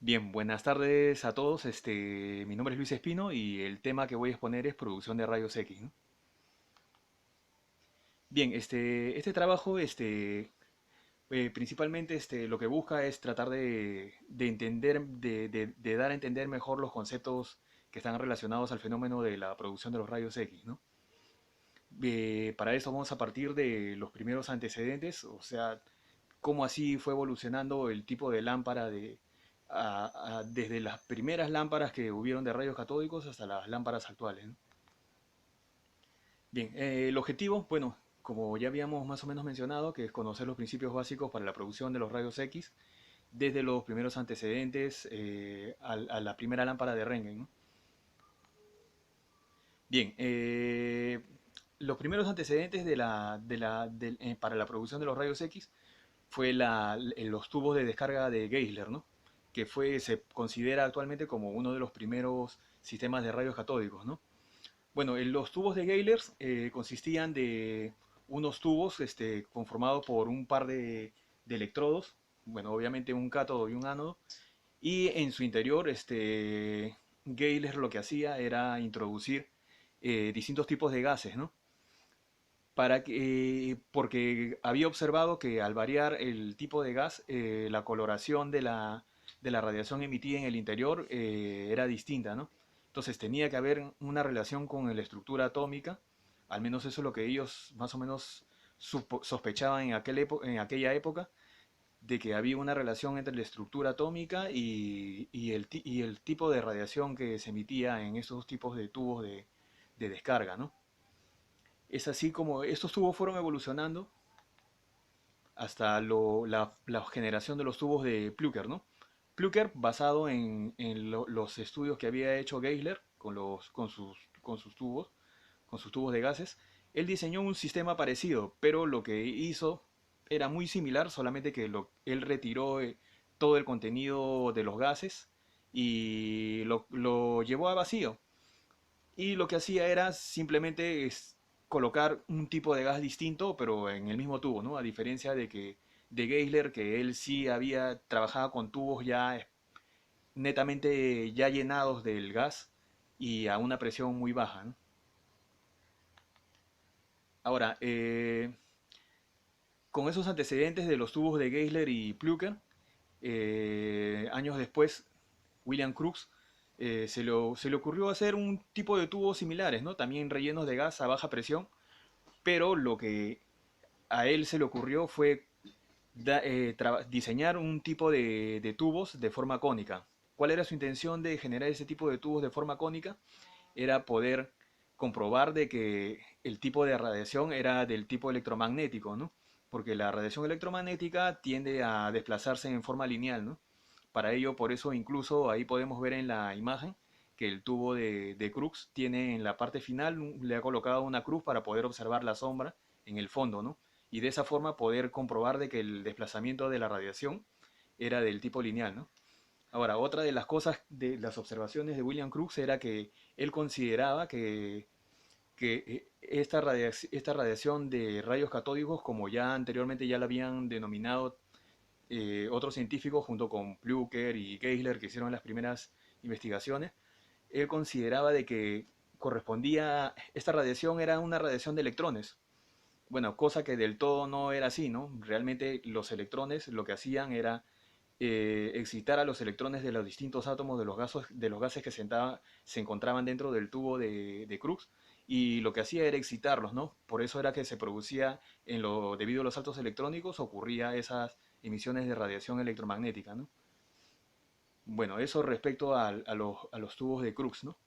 Bien, buenas tardes a todos. Mi nombre es Luis Espino y el tema que voy a exponer es producción de rayos X, ¿no? Bien, este trabajo, principalmente, lo que busca es tratar de entender, de dar a entender mejor los conceptos que están relacionados al fenómeno de la producción de los rayos X, ¿no? Para eso vamos a partir de los primeros antecedentes, o sea, cómo así fue evolucionando el tipo de lámpara desde las primeras lámparas que hubieron de rayos catódicos hasta las lámparas actuales, ¿no? Bien, el objetivo, bueno, como ya habíamos más o menos mencionado, que es conocer los principios básicos para la producción de los rayos X, desde los primeros antecedentes a la primera lámpara de Röntgen, ¿no? Bien, los primeros antecedentes para la producción de los rayos X fue los tubos de descarga de Geisler, ¿no? Se considera actualmente como uno de los primeros sistemas de rayos catódicos, ¿no? Bueno, los tubos de Geisler consistían de unos tubos conformados por un par de electrodos, bueno, obviamente un cátodo y un ánodo, y en su interior Geisler lo que hacía era introducir distintos tipos de gases, ¿no? Porque había observado que al variar el tipo de gas, la coloración de la radiación emitida en el interior era distinta, ¿no? Entonces tenía que haber una relación con la estructura atómica, al menos eso es lo que ellos más o menos sospechaban en aquella época, de que había una relación entre la estructura atómica y el tipo de radiación que se emitía en esos tipos de tubos de descarga, ¿no? Es así como estos tubos fueron evolucionando hasta la generación de los tubos de Plücker, ¿no? Plücker, basado en los estudios que había hecho Geisler con sus tubos de gases, él diseñó un sistema parecido, pero lo que hizo era muy similar, solamente que él retiró todo el contenido de los gases y lo llevó a vacío. Y lo que hacía era simplemente colocar un tipo de gas distinto, pero en el mismo tubo, ¿no? A diferencia de Geisler, que él sí había trabajado con tubos ya netamente ya llenados del gas y a una presión muy baja, ¿no? Ahora, con esos antecedentes de los tubos de Geisler y Plücker, años después, William Crookes se le ocurrió hacer un tipo de tubos similares, ¿no? También rellenos de gas a baja presión, pero lo que a él se le ocurrió fue diseñar un tipo de tubos de forma cónica. ¿Cuál era su intención de generar ese tipo de tubos de forma cónica? Era poder comprobar de que el tipo de radiación era del tipo electromagnético, ¿no? Porque la radiación electromagnética tiende a desplazarse en forma lineal, ¿no? Para ello, por eso incluso ahí podemos ver en la imagen que el tubo de Crookes tiene en la parte final, le ha colocado una cruz para poder observar la sombra en el fondo, ¿no? Y de esa forma poder comprobar de que el desplazamiento de la radiación era del tipo lineal, ¿no? Ahora, otra de las cosas de las observaciones de William Crookes era que él consideraba que esta radiación de rayos catódicos, como ya anteriormente ya la habían denominado otros científicos junto con Plücker y Geisler que hicieron las primeras investigaciones, él consideraba de que esta radiación era una radiación de electrones. Bueno, cosa que del todo no era así, ¿no? Realmente los electrones lo que hacían era excitar a los electrones de los distintos átomos de los gases que se encontraban dentro del tubo de Crookes y lo que hacía era excitarlos, ¿no? Por eso era que se producía, debido a los saltos electrónicos, ocurría esas emisiones de radiación electromagnética, ¿no? Bueno, eso respecto a los tubos de Crookes, ¿no?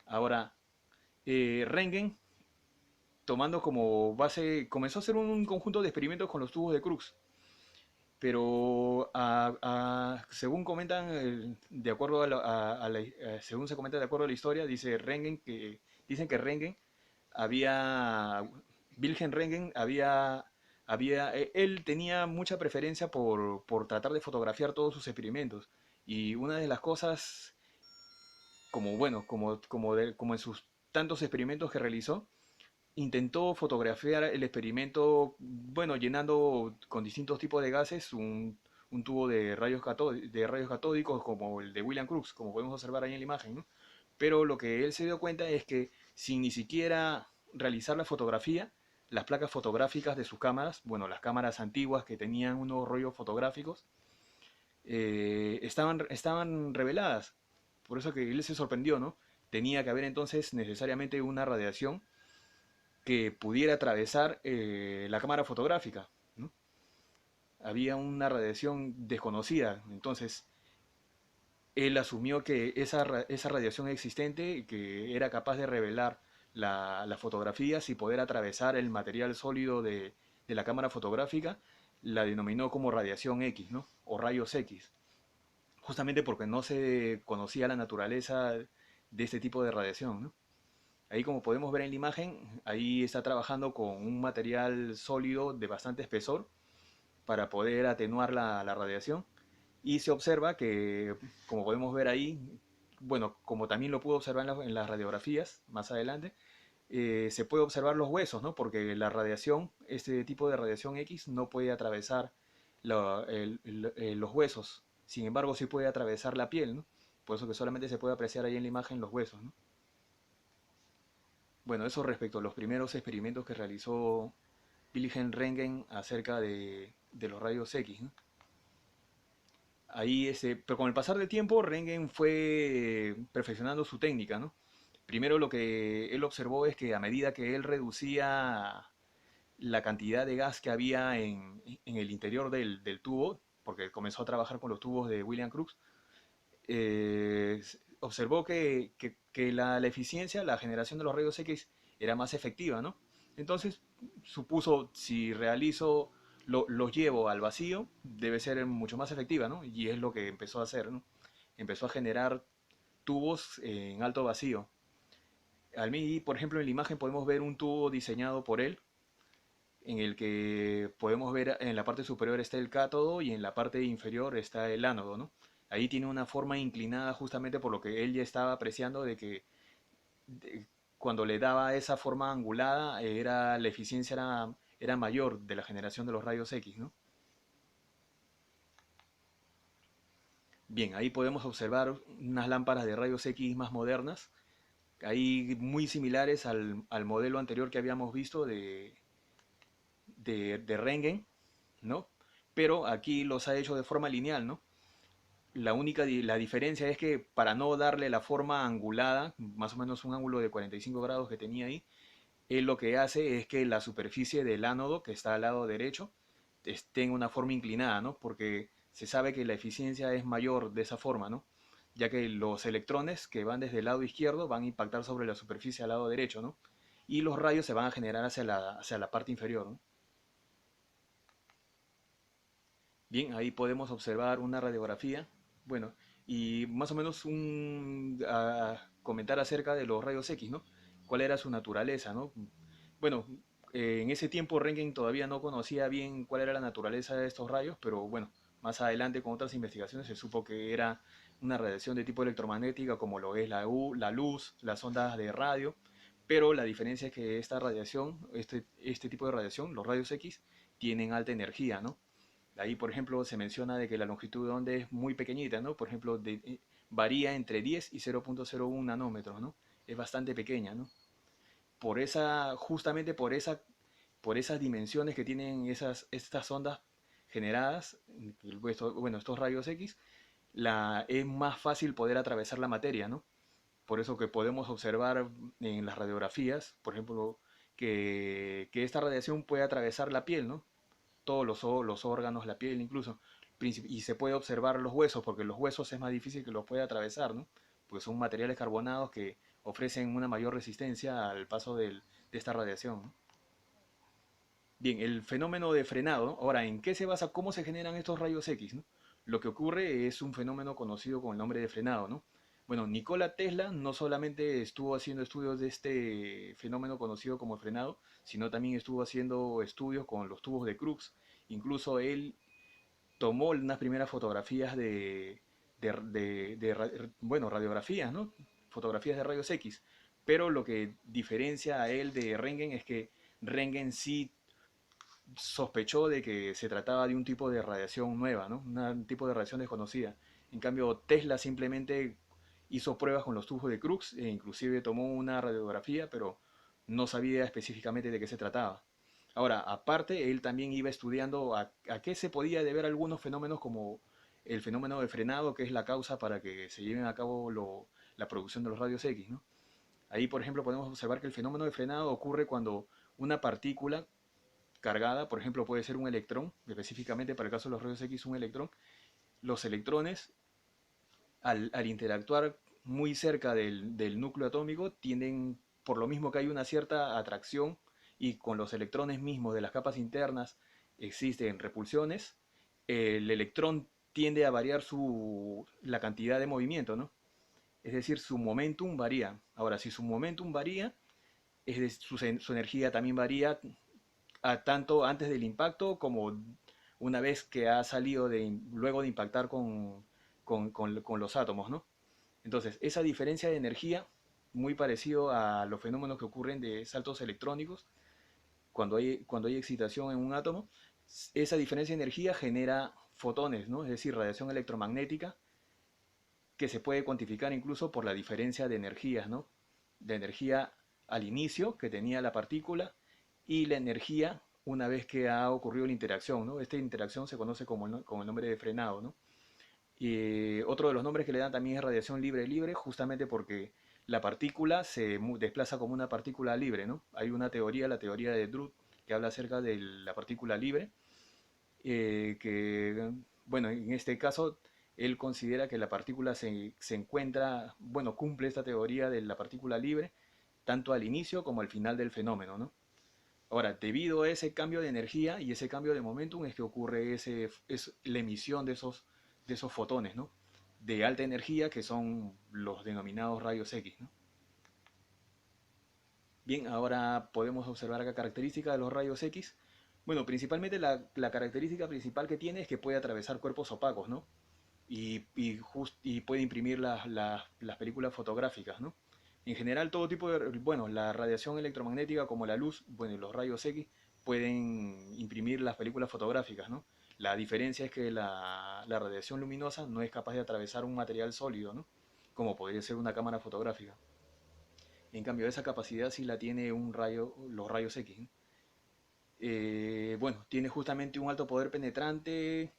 Ahora, Röntgen, tomando como base, comenzó a hacer un conjunto de experimentos con los tubos de Crookes, pero según comentan, de acuerdo según se comenta de acuerdo a la historia, dicen que Röntgen había, Wilhelm Röntgen él tenía mucha preferencia por tratar de fotografiar todos sus experimentos y una de las cosas, como bueno, como en sus tantos experimentos que realizó, intentó fotografiar el experimento, bueno, llenando con distintos tipos de gases un tubo de rayos catódicos como el de William Crookes, como podemos observar ahí en la imagen, ¿no? Pero lo que él se dio cuenta es que sin ni siquiera realizar la fotografía, las placas fotográficas de sus cámaras, bueno, las cámaras antiguas que tenían unos rollos fotográficos, estaban reveladas. Por eso que él se sorprendió, ¿no? Tenía que haber entonces necesariamente una radiación que pudiera atravesar la cámara fotográfica, ¿no? Había una radiación desconocida, entonces él asumió que esa radiación existente, que era capaz de revelar las fotografías y poder atravesar el material sólido de la cámara fotográfica, la denominó como radiación X, ¿no? O rayos X, justamente porque no se conocía la naturaleza de este tipo de radiación, ¿no? Ahí como podemos ver en la imagen, ahí está trabajando con un material sólido de bastante espesor para poder atenuar la radiación. Y se observa que, como podemos ver ahí, bueno, como también lo pudo observar en las radiografías más adelante, se puede observar los huesos, ¿no? Porque la radiación, este tipo de radiación X, no puede atravesar los huesos. Sin embargo, sí puede atravesar la piel, ¿no? Por eso que solamente se puede apreciar ahí en la imagen los huesos, ¿no? Bueno, eso respecto a los primeros experimentos que realizó Wilhelm Röntgen acerca de los rayos X, ¿no? Ahí, pero con el pasar del tiempo, Röntgen fue perfeccionando su técnica, ¿no? Primero lo que él observó es que a medida que él reducía la cantidad de gas que había en el interior del tubo, porque comenzó a trabajar con los tubos de William Crookes, observó que la eficiencia, la generación de los rayos X era más efectiva, ¿no? Entonces supuso, si realizo, los llevo al vacío, debe ser mucho más efectiva, ¿no? Y es lo que empezó a hacer, ¿no? Empezó a generar tubos en alto vacío. Al mí, por ejemplo, en la imagen podemos ver un tubo diseñado por él, en el que podemos ver en la parte superior está el cátodo y en la parte inferior está el ánodo, ¿no? Ahí tiene una forma inclinada justamente por lo que él ya estaba apreciando de que de- cuando le daba esa forma angulada la eficiencia era mayor de la generación de los rayos X, ¿no? Bien, ahí podemos observar unas lámparas de rayos X más modernas, ahí muy similares al modelo anterior que habíamos visto de Röntgen, ¿no? Pero aquí los ha hecho de forma lineal, ¿no? La diferencia es que para no darle la forma angulada, más o menos un ángulo de 45 grados que tenía ahí, él lo que hace es que la superficie del ánodo, que está al lado derecho, esté en una forma inclinada, ¿no? Porque se sabe que la eficiencia es mayor de esa forma, ¿no? Ya que los electrones que van desde el lado izquierdo van a impactar sobre la superficie al lado derecho, ¿no? Y los rayos se van a generar hacia la parte inferior, ¿no? Bien, ahí podemos observar una radiografía. Bueno, y más o menos comentar acerca de los rayos X, ¿no? ¿Cuál era su naturaleza, ¿no? Bueno, en ese tiempo Röntgen todavía no conocía bien cuál era la naturaleza de estos rayos, pero bueno, más adelante con otras investigaciones se supo que era una radiación de tipo electromagnética como lo es la luz, las ondas de radio, pero la diferencia es que esta radiación, este tipo de radiación, los rayos X, tienen alta energía, ¿no? Ahí, por ejemplo, se menciona de que la longitud de onda es muy pequeñita, ¿no? Por ejemplo, varía entre 10 y 0.01 nanómetros, ¿no? Es bastante pequeña, ¿no? Justamente por esas dimensiones que tienen estas ondas generadas, bueno, estos rayos X, es más fácil poder atravesar la materia, ¿no? Por eso que podemos observar en las radiografías, por ejemplo, que esta radiación puede atravesar la piel, ¿no? Todos los órganos, la piel incluso, y se puede observar los huesos, porque los huesos es más difícil que los pueda atravesar, ¿no? Porque son materiales carbonados que ofrecen una mayor resistencia al paso de esta radiación, ¿no? Bien, el fenómeno de frenado, ¿no? Ahora, ¿en qué se basa? ¿Cómo se generan estos rayos X, ¿no? Lo que ocurre es un fenómeno conocido con el nombre de frenado, ¿no? Bueno, Nikola Tesla no solamente estuvo haciendo estudios de este fenómeno conocido como frenado, sino también estuvo haciendo estudios con los tubos de Crookes. Incluso él tomó unas primeras fotografías bueno, radiografías, ¿no? Fotografías de rayos X. Pero lo que diferencia a él de Röntgen es que Röntgen sí sospechó de que se trataba de un tipo de radiación nueva, ¿no? Un tipo de radiación desconocida. En cambio, Tesla simplemente hizo pruebas con los tubos de Crookes e inclusive tomó una radiografía, pero no sabía específicamente de qué se trataba. Ahora, aparte, él también iba estudiando a qué se podía deber algunos fenómenos como el fenómeno de frenado, que es la causa para que se lleven a cabo la producción de los rayos X, ¿no? Ahí, por ejemplo, podemos observar que el fenómeno de frenado ocurre cuando una partícula cargada, por ejemplo, puede ser un electrón, específicamente para el caso de los rayos X un electrón, los electrones al interactuar muy cerca del núcleo atómico tienden, por lo mismo que hay una cierta atracción y con los electrones mismos de las capas internas existen repulsiones, el electrón tiende a variar la cantidad de movimiento, ¿no? Es decir, su momentum varía. Ahora, si su momentum varía, su energía también varía tanto antes del impacto como una vez que ha salido luego de impactar con los átomos, ¿no? Entonces, esa diferencia de energía, muy parecido a los fenómenos que ocurren de saltos electrónicos, cuando hay excitación en un átomo, esa diferencia de energía genera fotones, ¿no? Es decir, radiación electromagnética, que se puede cuantificar incluso por la diferencia de energías, ¿no? De energía al inicio que tenía la partícula y la energía una vez que ha ocurrido la interacción, ¿no? Esta interacción se conoce como el nombre de frenado, ¿no? Y otro de los nombres que le dan también es radiación libre-libre, justamente porque la partícula se desplaza como una partícula libre, ¿no? Hay una teoría, la teoría de Drude, que habla acerca de la partícula libre, que, bueno, en este caso, él considera que la partícula se encuentra, bueno, cumple esta teoría de la partícula libre, tanto al inicio como al final del fenómeno, ¿no? Ahora, debido a ese cambio de energía y ese cambio de momentum es que ocurre la emisión de esos fotones, ¿no? De alta energía que son los denominados rayos X, ¿no? Bien, ahora podemos observar acá características de los rayos X. Bueno, principalmente la característica principal que tiene es que puede atravesar cuerpos opacos, ¿no? Y puede imprimir las películas fotográficas, ¿no? En general, todo tipo bueno, la radiación electromagnética como la luz, bueno, y los rayos X pueden imprimir las películas fotográficas, ¿no? La diferencia es que la radiación luminosa no es capaz de atravesar un material sólido, ¿no? Como podría ser una cámara fotográfica. En cambio, esa capacidad sí la tiene los rayos X, ¿no? Bueno, tiene justamente un alto poder penetrante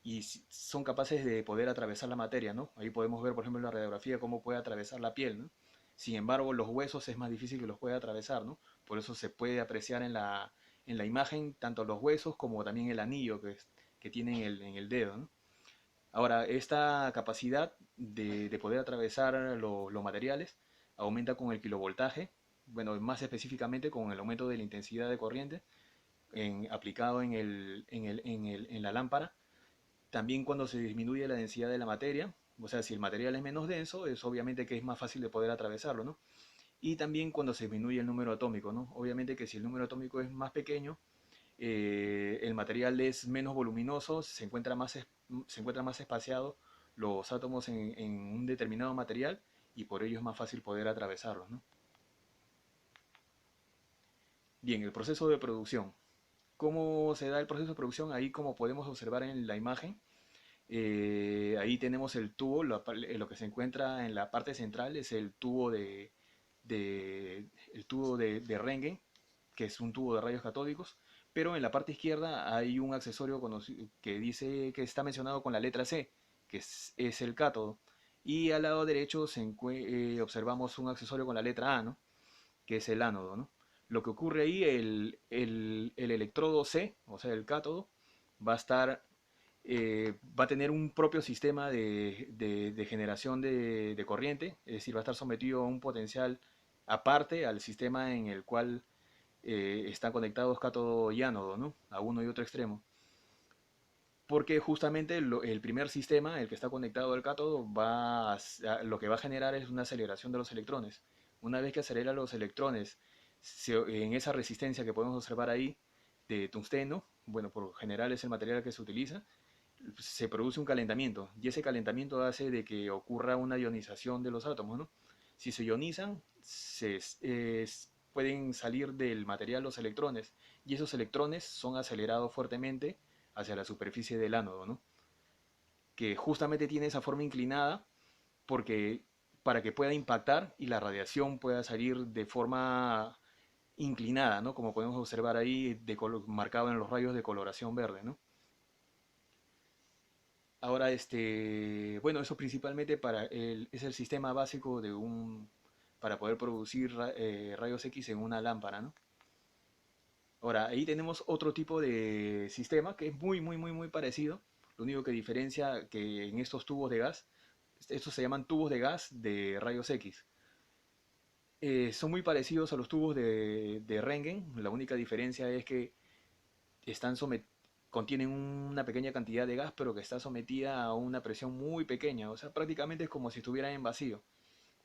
y son capaces de poder atravesar la materia, ¿no? Ahí podemos ver, por ejemplo, en la radiografía cómo puede atravesar la piel, ¿no? Sin embargo, los huesos es más difícil que los pueda atravesar, ¿no? Por eso se puede apreciar en la imagen tanto los huesos como también el anillo que tiene en el dedo, ¿no? Ahora, esta capacidad de poder atravesar los materiales aumenta con el kilovoltaje, bueno, más específicamente con el aumento de la intensidad de corriente aplicado en la lámpara. También cuando se disminuye la densidad de la materia, o sea, si el material es menos denso, es obviamente que es más fácil de poder atravesarlo, ¿no? Y también cuando se disminuye el número atómico, ¿no? Obviamente que si el número atómico es más pequeño, el material es menos voluminoso, se encuentra más espaciado los átomos en un determinado material y por ello es más fácil poder atravesarlos, ¿no? Bien, el proceso de producción. ¿Cómo se da el proceso de producción? Ahí como podemos observar en la imagen, ahí tenemos el tubo, lo que se encuentra en la parte central es el tubo de Röntgen, que es un tubo de rayos catódicos, pero en la parte izquierda hay un accesorio que dice que está mencionado con la letra C, que es el cátodo, y al lado derecho observamos un accesorio con la letra A, ¿no? Que es el ánodo, ¿no? Lo que ocurre ahí, el electrodo C, o sea, el cátodo, va a estar va a tener un propio sistema de generación de corriente, es decir, va a estar sometido a un potencial aparte al sistema en el cual están conectados cátodo y ánodo, ¿no? A uno y otro extremo. Porque justamente el primer sistema, el que está conectado al cátodo, lo que va a generar es una aceleración de los electrones. Una vez que acelera los electrones, en esa resistencia que podemos observar ahí de tungsteno, bueno, por lo general es el material que se utiliza, se produce un calentamiento y ese calentamiento hace de que ocurra una ionización de los átomos, ¿no? Si se ionizan, pueden salir del material los electrones y esos electrones son acelerados fuertemente hacia la superficie del ánodo, ¿no? Que justamente tiene esa forma inclinada porque para que pueda impactar y la radiación pueda salir de forma inclinada, ¿no? Como podemos observar ahí marcado en los rayos de coloración verde, ¿no? Ahora, bueno, eso principalmente es el sistema básico para poder producir rayos X en una lámpara, ¿no? Ahora, ahí tenemos otro tipo de sistema que es muy parecido. Lo único que diferencia que en estos tubos de gas, estos se llaman tubos de gas de rayos X. Son muy parecidos a los tubos de Röntgen. La única diferencia es que están contienen una pequeña cantidad de gas, pero que está sometida a una presión muy pequeña. O sea, prácticamente es como si estuviera en vacío,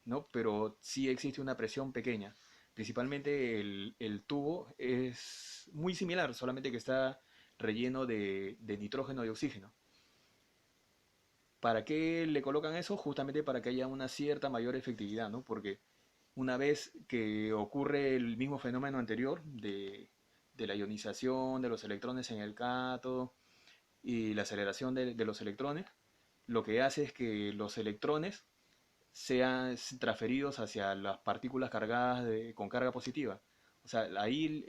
¿no? Pero sí existe una presión pequeña. Principalmente el tubo es muy similar, solamente que está relleno de nitrógeno y oxígeno. ¿Para qué le colocan eso? Justamente para que haya una cierta mayor efectividad, ¿no? Porque una vez que ocurre el mismo fenómeno anterior de la ionización de los electrones en el cátodo y la aceleración de los electrones, lo que hace es que los electrones sean transferidos hacia las partículas cargadas con carga positiva. O sea, ahí,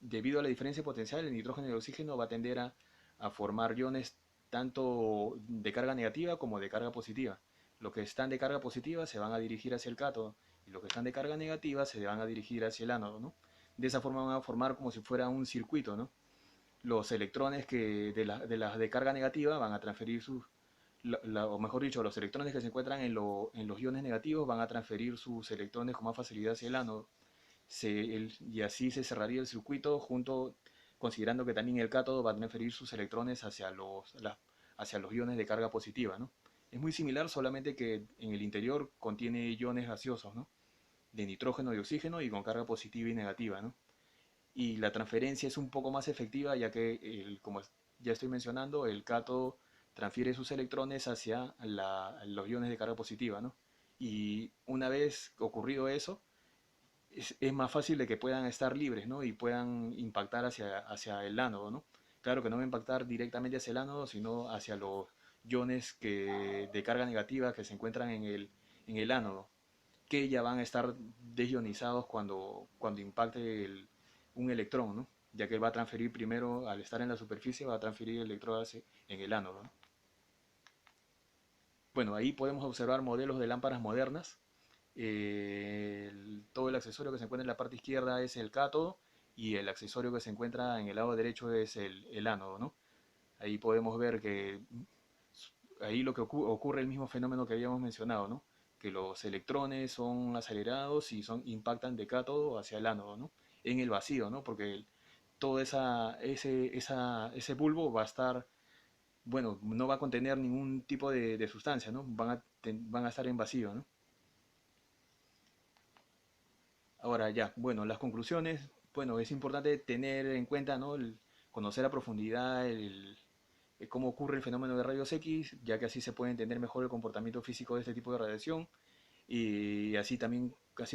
debido a la diferencia potencial, el nitrógeno y el oxígeno va a tender a formar iones tanto de carga negativa como de carga positiva. Los que están de carga positiva se van a dirigir hacia el cátodo y los que están de carga negativa se van a dirigir hacia el ánodo, ¿no? De esa forma van a formar como si fuera un circuito, ¿no? Los electrones las de carga negativa van a transferir o mejor dicho, los electrones que se encuentran en los iones negativos van a transferir sus electrones con más facilidad hacia el ánodo. Y así se cerraría el circuito considerando que también el cátodo va a transferir sus electrones hacia los iones de carga positiva, ¿no? Es muy similar, solamente que en el interior contiene iones gaseosos, ¿no? De nitrógeno y oxígeno y con carga positiva y negativa, ¿no? Y la transferencia es un poco más efectiva ya que, como ya estoy mencionando, el cátodo transfiere sus electrones hacia los iones de carga positiva, ¿no? Y una vez ocurrido eso, es más fácil de que puedan estar libres, ¿no? Y puedan impactar hacia el ánodo, ¿no? Claro que no va a impactar directamente hacia el ánodo, sino hacia los iones de carga negativa que se encuentran en el ánodo, que ya van a estar desionizados cuando impacte un electrón, ¿no? Ya que él va a transferir primero, al estar en la superficie, va a transferir electrones en el ánodo, ¿no? Bueno, ahí podemos observar modelos de lámparas modernas. Todo el accesorio que se encuentra en la parte izquierda es el cátodo y el accesorio que se encuentra en el lado derecho es el ánodo, ¿no? Ahí podemos ver que ahí lo que ocurre el mismo fenómeno que habíamos mencionado, ¿no? Que los electrones son acelerados y impactan de cátodo hacia el ánodo, ¿no? En el vacío, ¿no? Porque todo ese bulbo va a estar, bueno, no va a contener ningún tipo de sustancia, ¿no? Van a estar en vacío, ¿no? Ahora ya, bueno, las conclusiones, bueno, es importante tener en cuenta, ¿no? Conocer a profundidad cómo ocurre el fenómeno de rayos X, ya que así se puede entender mejor el comportamiento físico de este tipo de radiación y así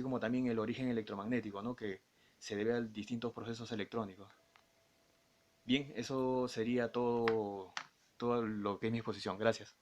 como también el origen electromagnético, ¿no? Que se debe a distintos procesos electrónicos. Bien, eso sería todo lo que es mi exposición. Gracias.